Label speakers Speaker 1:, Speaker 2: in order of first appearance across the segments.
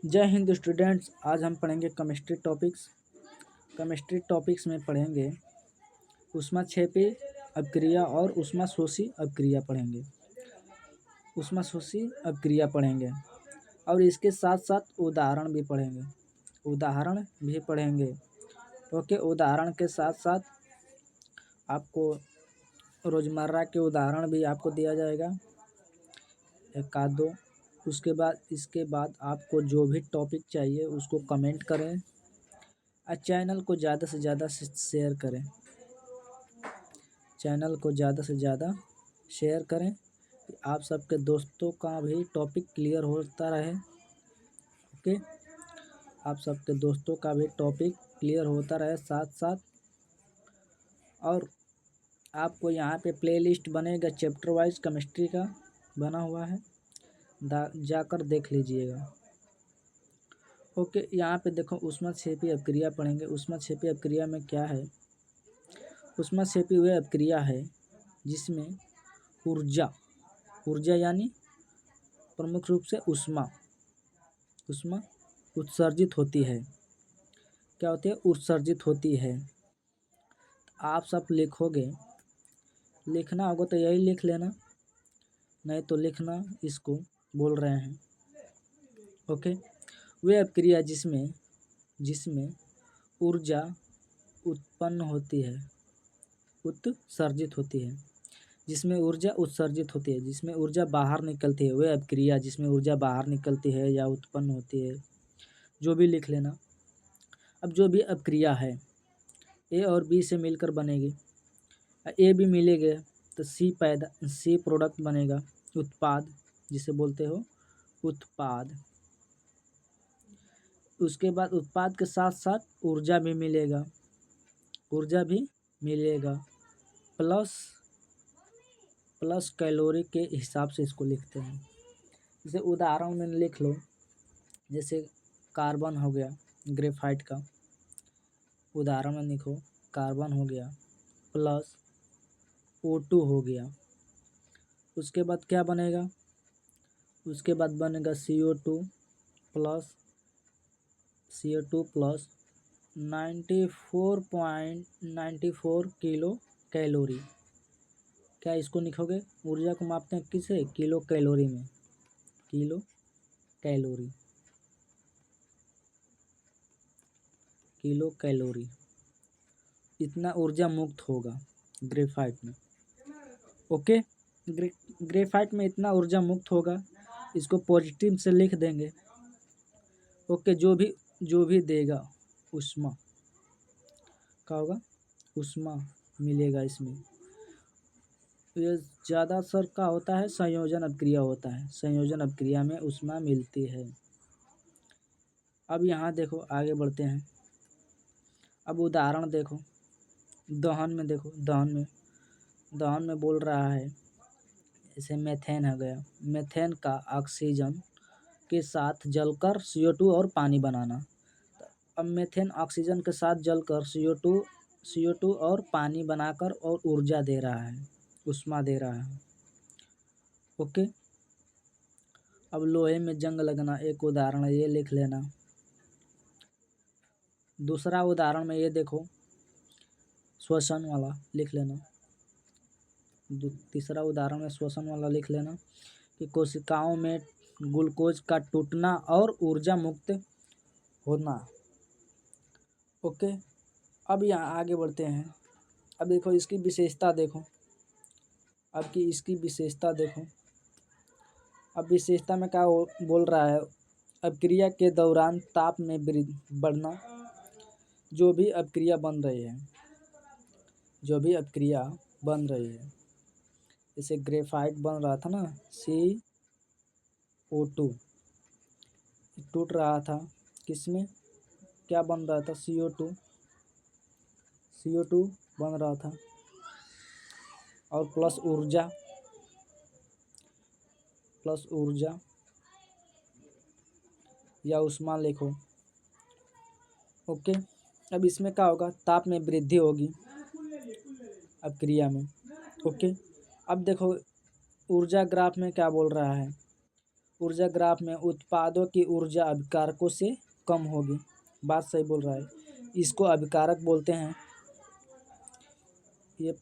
Speaker 1: जय हिंद स्टूडेंट्स। आज हम पढ़ेंगे केमिस्ट्री टॉपिक्स। केमिस्ट्री टॉपिक्स में पढ़ेंगे ऊष्माक्षेपी अपक्रिया और ऊष्माशोषी अपक्रिया पढ़ेंगे। ऊष्माशोषी अपक्रिया पढ़ेंगे और इसके साथ साथ उदाहरण भी पढ़ेंगे। ओके, उदाहरण के साथ साथ आपको रोज़मर्रा के उदाहरण भी आपको दिया जाएगा, एक आध दो। इसके बाद आपको जो भी टॉपिक चाहिए उसको कमेंट करें और चैनल को ज़्यादा से ज़्यादा शेयर करें। कि आप सबके दोस्तों का भी टॉपिक क्लियर होता रहे। ओके, आप सबके दोस्तों का भी टॉपिक क्लियर होता रहे साथ साथ। और आपको यहाँ पे प्लेलिस्ट बनेगा, चैप्टर वाइज केमिस्ट्री का बना हुआ है, जाकर देख लीजिएगा। ओके, यहाँ पे देखो ऊष्माक्षेपी अपक्रिया पढ़ेंगे। ऊष्माक्षेपी अपक्रिया में क्या है? ऊष्माक्षेपी वह अपक्रिया है जिसमें ऊर्जा यानी प्रमुख रूप से ऊष्मा उत्सर्जित होती है। क्या होती है? उत्सर्जित होती है। आप सब लिखोगे, लिखना होगा तो यही लिख लेना, नहीं तो लिखना इसको बोल रहे हैं। ओके, वह अपक्रिया जिसमें ऊर्जा उत्पन्न होती है, उत्सर्जित होती है, जिसमें ऊर्जा उत्सर्जित होती है, जिसमें ऊर्जा बाहर निकलती है, वह अपक्रिया जिसमें ऊर्जा बाहर निकलती है या उत्पन्न होती है, जो भी लिख लेना। अब जो भी अपक्रिया है ए और बी से मिलकर बनेगी, ए भी मिलेगा तो सी प्रोडक्ट बनेगा, उत्पाद जिसे बोलते हो उत्पाद। उसके बाद उत्पाद के साथ साथ ऊर्जा भी मिलेगा प्लस कैलोरी के हिसाब से इसको लिखते हैं। जैसे उदाहरण में लिख लो, जैसे कार्बन हो गया, ग्रेफाइट का उदाहरण में लिखो, कार्बन हो गया प्लस O2 हो गया। उसके बाद क्या बनेगा? उसके बाद बनेगा CO2 प्लस 94.94 किलो कैलोरी। क्या इसको लिखोगे? ऊर्जा को मापते हैं किसे? किलो कैलोरी में। किलो कैलोरी इतना ऊर्जा मुक्त होगा ग्रेफाइट में। ओके, ग्रेफाइट में इतना ऊर्जा मुक्त होगा, इसको पॉजिटिव से लिख देंगे। ओके, जो भी देगा ऊष्मा क्या होगा? ऊष्मा मिलेगा इसमें। ये ज़्यादातर का होता है संयोजन अपक्रिया होता है, संयोजन अपक्रिया में ऊष्मा मिलती है। अब यहाँ देखो, आगे बढ़ते हैं। अब उदाहरण देखो, दहन में देखो, दहन में बोल रहा है, जैसे मेथेन हो गया, मेथेन का ऑक्सीजन के साथ जलकर CO2 और पानी बनाना। अब मेथेन ऑक्सीजन के साथ जलकर CO2 और पानी बनाकर और ऊर्जा दे रहा है, ऊष्मा दे रहा है। ओके, अब लोहे में जंग लगना एक उदाहरण है, ये लिख लेना। दूसरा उदाहरण में ये देखो, श्वसन वाला लिख लेना। तीसरा उदाहरण में श्वसन वाला लिख लेना कि कोशिकाओं में ग्लूकोज का टूटना और ऊर्जा मुक्त होना। ओके, अब यहाँ आगे बढ़ते हैं। अब देखो इसकी विशेषता देखो, अब विशेषता में क्या बोल रहा है? अपक्रिया के दौरान ताप में बढ़ना। जो भी अपक्रिया बन रही है, जैसे ग्रेफाइट बन रहा था ना, CO2 टूट रहा था, किसमें क्या बन रहा था? CO2 बन रहा था और प्लस ऊर्जा या ऊष्मा लिखो। ओके, अब इसमें क्या होगा? ताप में वृद्धि होगी अपक्रिया में। ओके, अब देखो ऊर्जा ग्राफ में क्या बोल रहा है? ऊर्जा ग्राफ में उत्पादों की ऊर्जा अभिकारकों से कम होगी। बात सही बोल रहा है। इसको अभिकारक बोलते हैं। ये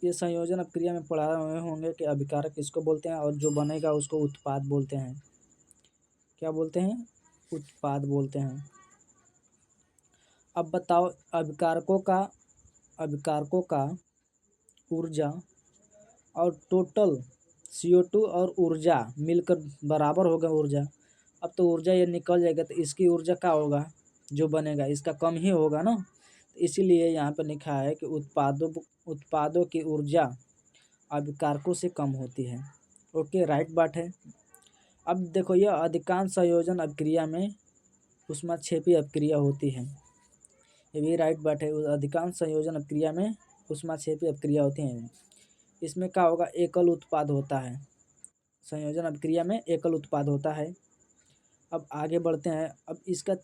Speaker 1: ये संयोजन अभिक्रिया में पढ़ाए हुए होंगे कि अभिकारक किसको बोलते हैं, और जो बनेगा उसको उत्पाद बोलते हैं। क्या बोलते हैं? उत्पाद बोलते हैं। अब बताओ, अभिकारकों का ऊर्जा और टोटल CO2 और ऊर्जा मिलकर बराबर होगा ऊर्जा। अब तो ऊर्जा ये निकल जाएगा तो इसकी ऊर्जा क्या होगा, जो बनेगा इसका कम ही होगा ना। तो इसीलिए यहाँ पर लिखा है कि उत्पादों की ऊर्जा अभिकारकों से कम होती है। ओके, राइट बात है। अब देखो, यह अधिकांश संयोजन अभिक्रिया में ऊष्माक्षेपी अभिक्रिया होती है। ये भी राइट बात है। अधिकांश संयोजन अभिक्रिया में ऊष्माक्षेपी अभिक्रिया होती हैं। इसमें क्या होगा, एकल उत्पाद होता है। संयोजन अभिक्रिया में एकल उत्पाद होता है। अब आगे बढ़ते हैं। अब इसका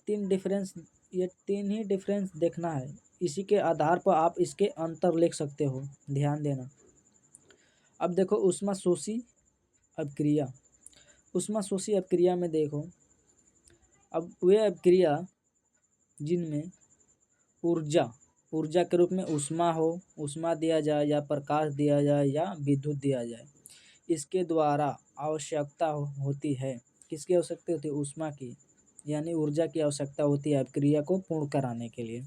Speaker 1: ये तीन ही डिफरेंस देखना है। इसी के आधार पर आप इसके अंतर लिख सकते हो, ध्यान देना। अब देखो, ऊष्माशोषी अभिक्रिया। ऊष्माशोषी अभिक्रिया में देखो, अब वे अभिक्रिया जिनमें ऊर्जा के रूप में ऊष्मा दिया जाए या प्रकाश दिया जाए या विद्युत दिया जाए, इसके द्वारा आवश्यकता होती है। किसकी आवश्यकता होती है? ऊष्मा की, यानी ऊर्जा की आवश्यकता होती है अभिक्रिया को पूर्ण कराने के लिए।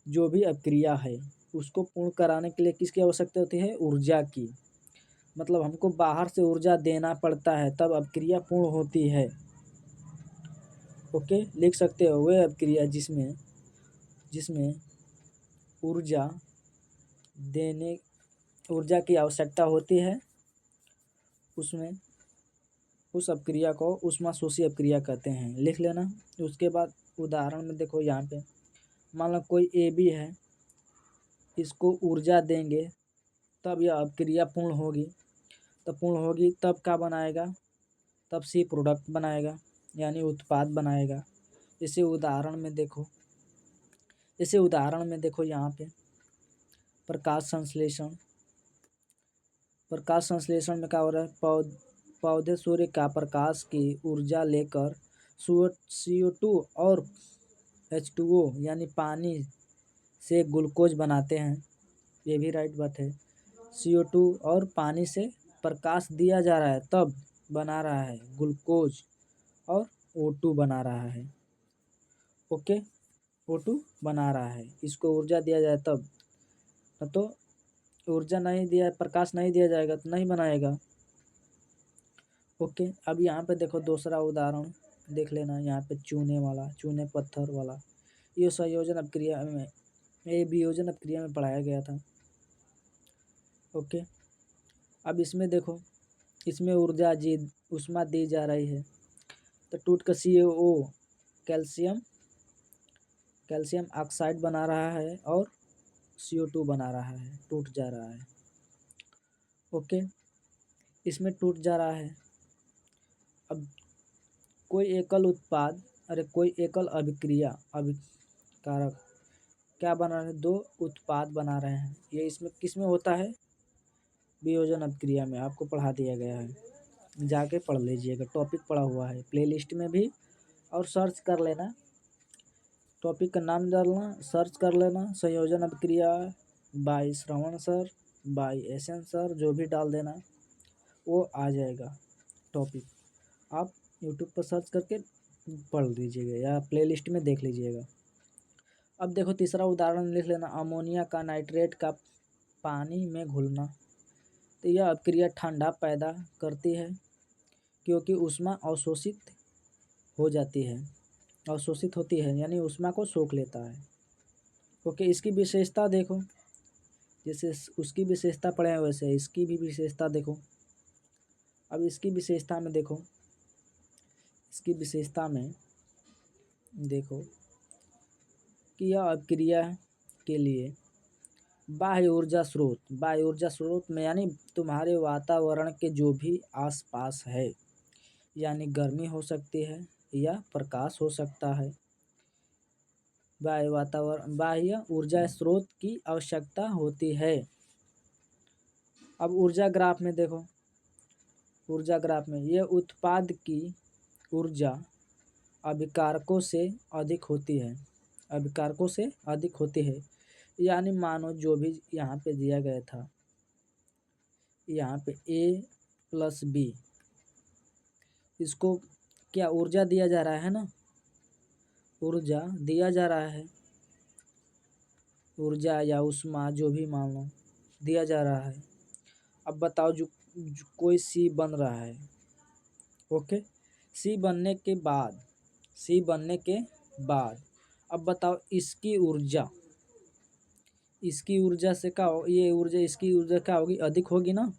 Speaker 1: जो भी अभिक्रिया है उसको पूर्ण कराने के लिए किसकी आवश्यकता होती है? ऊर्जा की। मतलब हमको बाहर से ऊर्जा देना पड़ता है तब अभिक्रिया पूर्ण होती है। ओके, लिख सकते हो, वह अभिक्रिया जिसमें ऊर्जा की आवश्यकता होती है, उसमें उस अभिक्रिया को ऊष्माशोषी अभिक्रिया कहते हैं। लिख लेना। उसके बाद उदाहरण में देखो, यहाँ पे मान लो कोई AB है, इसको ऊर्जा देंगे तब यह अभिक्रिया पूर्ण होगी। तब क्या बनाएगा? तब C प्रोडक्ट बनाएगा, यानी उत्पाद बनाएगा। इसे उदाहरण में देखो यहाँ पे प्रकाश संश्लेषण में क्या हो रहा है? पौधे सूर्य का प्रकाश की ऊर्जा लेकर CO2 और H2O यानी पानी से ग्लूकोज बनाते हैं। ये भी राइट बात है। CO2 और पानी से प्रकाश दिया जा रहा है तब बना रहा है ग्लूकोज, और O2 बना रहा है। ओके, O2 बना रहा है। इसको ऊर्जा दिया जाए तब, तो ऊर्जा नहीं दिया, प्रकाश नहीं दिया जाएगा तो नहीं बनाएगा। ओके, अब यहाँ पे देखो दूसरा उदाहरण देख लेना। यहाँ पे चूने पत्थर वाला, ये संयोजन अभिक्रिया में, ये वियोजन अभिक्रिया में पढ़ाया गया था। ओके, अब इसमें देखो, इसमें ऊष्मा दी जा रही है तो टूट कर CaO कैल्शियम ऑक्साइड बना रहा है और CO2 बना रहा है, टूट जा रहा है। ओके, इसमें टूट जा रहा है। अब कोई एकल अभिकारक क्या बना रहे हैं? 2 उत्पाद बना रहे हैं। ये इसमें किसमें होता है? वियोजन अभिक्रिया में। आपको पढ़ा दिया गया है, जाके पढ़ लीजिएगा। टॉपिक पढ़ा हुआ है प्लेलिस्ट में भी, और सर्च कर लेना, टॉपिक का नाम डालना, सर्च कर लेना, संयोजन अभिक्रिया बाय श्रवण सर, बाय SN सर, जो भी डाल देना वो आ जाएगा टॉपिक। आप यूट्यूब पर सर्च करके पढ़ लीजिएगा या प्लेलिस्ट में देख लीजिएगा। अब देखो तीसरा उदाहरण लिख लेना। अमोनिया का नाइट्रेट का पानी में घुलना। तो यह अभिक्रिया ठंडा पैदा करती है क्योंकि ऊष्मा अवशोषित होती है, यानी ऊष्मा को सोख लेता है। ओके, इसकी विशेषता देखो, जैसे उसकी विशेषता पढ़े हैं वैसे इसकी भी विशेषता देखो। अब इसकी विशेषता में देखो कि यह अभिक्रिया के लिए बाह्य ऊर्जा स्रोत में, यानी तुम्हारे वातावरण के जो भी आसपास है, यानी गर्मी हो सकती है या प्रकाश हो सकता है, बाह्य ऊर्जा स्रोत की आवश्यकता होती है। अब ऊर्जा ग्राफ में देखो, ऊर्जा ग्राफ में ये उत्पाद की ऊर्जा अभिकारकों से अधिक होती है, अभिकारकों से अधिक होती है। यानी मानो जो भी यहाँ पे दिया गया था, यहाँ पे A+B, इसको क्या ऊर्जा दिया जा रहा है ना, ऊर्जा दिया जा रहा है, ऊर्जा या ऊष्मा जो भी मान लो दिया जा रहा है। अब बताओ जो कोई C बन रहा है, ओके, C बनने के बाद अब बताओ इसकी ऊर्जा से क्या हो, ये ऊर्जा इसकी ऊर्जा क्या होगी, अधिक होगी ना।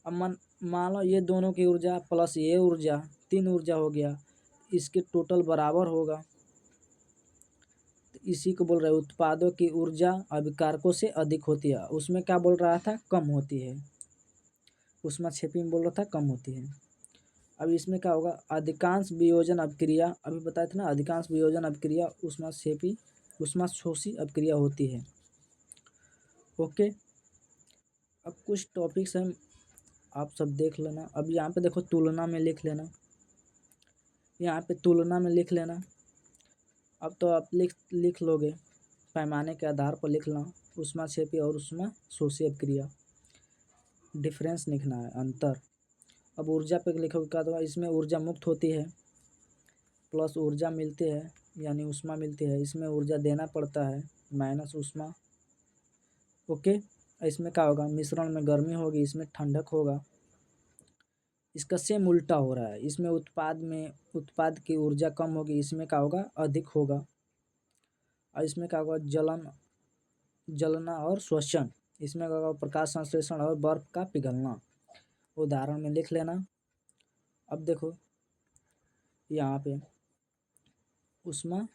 Speaker 1: अब मान लो ये दोनों की ऊर्जा प्लस ये ऊर्जा, 3 ऊर्जा हो गया, इसके टोटल बराबर होगा। तो इसी को बोल रहे हैं उत्पादों की ऊर्जा अभिकारकों से अधिक होती है। उसमें क्या बोल रहा था, कम होती है, ऊष्माक्षेपी में बोल रहा था कम होती है। अब इसमें क्या होगा, अधिकांश वियोजन अभिक्रिया, अभी बताया था ना, अधिकांश वियोजन अभिक्रिया ऊष्माशोषी अभिक्रिया होती है। ओके, अब कुछ टॉपिक्स हैं आप सब देख लेना। अब यहाँ पे देखो तुलना में लिख लेना, यहाँ पे तुलना में लिख लेना। अब तो आप लिख लोगे, पैमाने के आधार पर लिखना, ऊष्माक्षेपी और ऊष्माशोषी अभिक्रिया, डिफरेंस लिखना है, अंतर। अब ऊर्जा पे लिखोगे क्या, तो इसमें ऊर्जा मुक्त होती है प्लस ऊर्जा मिलती है यानी ऊष्मा मिलती है, इसमें ऊर्जा देना पड़ता है माइनस ऊष्मा। ओके, इसमें क्या होगा, मिश्रण में गर्मी होगी, इसमें ठंडक होगा। इसका सेम उल्टा हो रहा है, इसमें उत्पाद की ऊर्जा कम होगी, इसमें क्या होगा, अधिक होगा। और इसमें क्या होगा, जलना और श्वसन, इसमें क्या होगा, प्रकाश संश्लेषण और बर्फ का पिघलना। उदाहरण में लिख लेना। अब देखो यहाँ पे ऊष्मा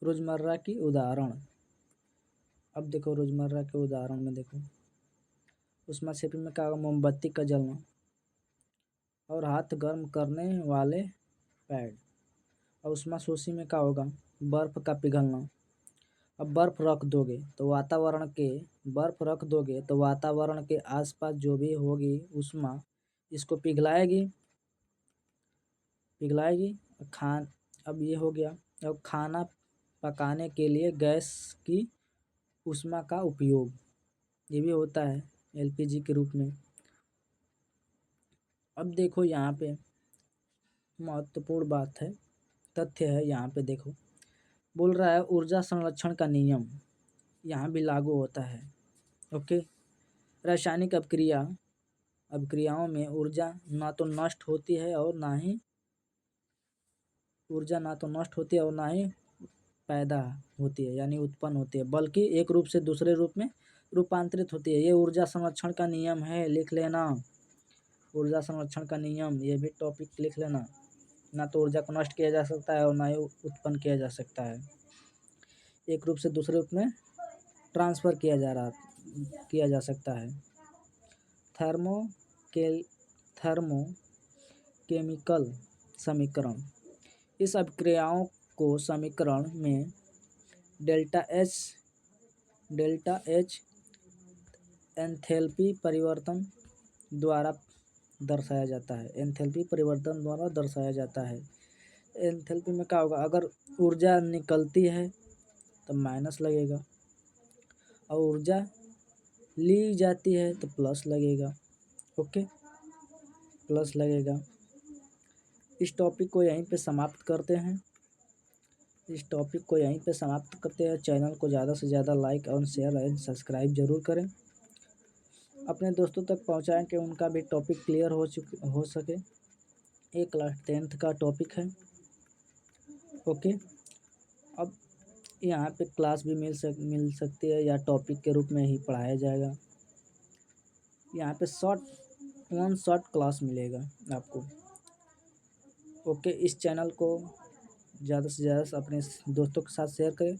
Speaker 1: रोजमर्रा की उदाहरण, अब देखो रोजमर्रा के उदाहरण में देखो, ऊष्माक्षेपी में क्या होगा, मोमबत्ती का जलना और हाथ गर्म करने वाले पैड। और ऊष्माशोषी में क्या होगा, बर्फ का पिघलना। अब बर्फ रख दोगे तो वातावरण के आसपास जो भी होगी ऊष्मा, इसको पिघलाएगी। अब ये हो गया। अब खाना पकाने के लिए गैस की ऊष्मा का उपयोग, ये भी होता है LPG के रूप में। अब देखो यहाँ पे महत्वपूर्ण बात है, तथ्य है, यहाँ पे देखो बोल रहा है ऊर्जा संरक्षण का नियम यहाँ भी लागू होता है। ओके, रासायनिक अभिक्रियाओं में ऊर्जा ना तो नष्ट होती है और ना ही पैदा होती है यानी उत्पन्न होती है, बल्कि एक रूप से दूसरे रूप में रूपांतरित होती है। ये ऊर्जा संरक्षण का नियम है, लिख लेना, ऊर्जा संरक्षण का नियम, ये भी टॉपिक लिख लेना। ना तो ऊर्जा को नष्ट किया जा सकता है और ना ही उत्पन्न किया जा सकता है, एक रूप से दूसरे रूप में ट्रांसफ़र किया जा सकता है। थर्मोकेमिकल समीकरण, इस अभिक्रियाओं को समीकरण में डेल्टा एच एंथैल्पी परिवर्तन द्वारा दर्शाया जाता है। एंथैल्पी में क्या होगा, अगर ऊर्जा निकलती है तो माइनस लगेगा और ऊर्जा ली जाती है तो प्लस लगेगा। ओके, प्लस लगेगा। इस टॉपिक को यहीं पे समाप्त करते हैं। चैनल को ज़्यादा से ज़्यादा लाइक और शेयर एंड सब्सक्राइब जरूर करें, अपने दोस्तों तक पहुंचाएं कि उनका भी टॉपिक क्लियर हो सके। ये क्लास 10th का टॉपिक है। ओके, अब यहाँ पे क्लास भी मिल सकती है या टॉपिक के रूप में ही पढ़ाया जाएगा। यहाँ पे शॉर्ट क्लास मिलेगा आपको। ओके, इस चैनल को ज़्यादा से ज़्यादा अपने दोस्तों के साथ शेयर करें।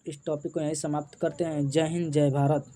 Speaker 1: इस टॉपिक को यहीं समाप्त करते हैं। जय हिंद, जय भारत।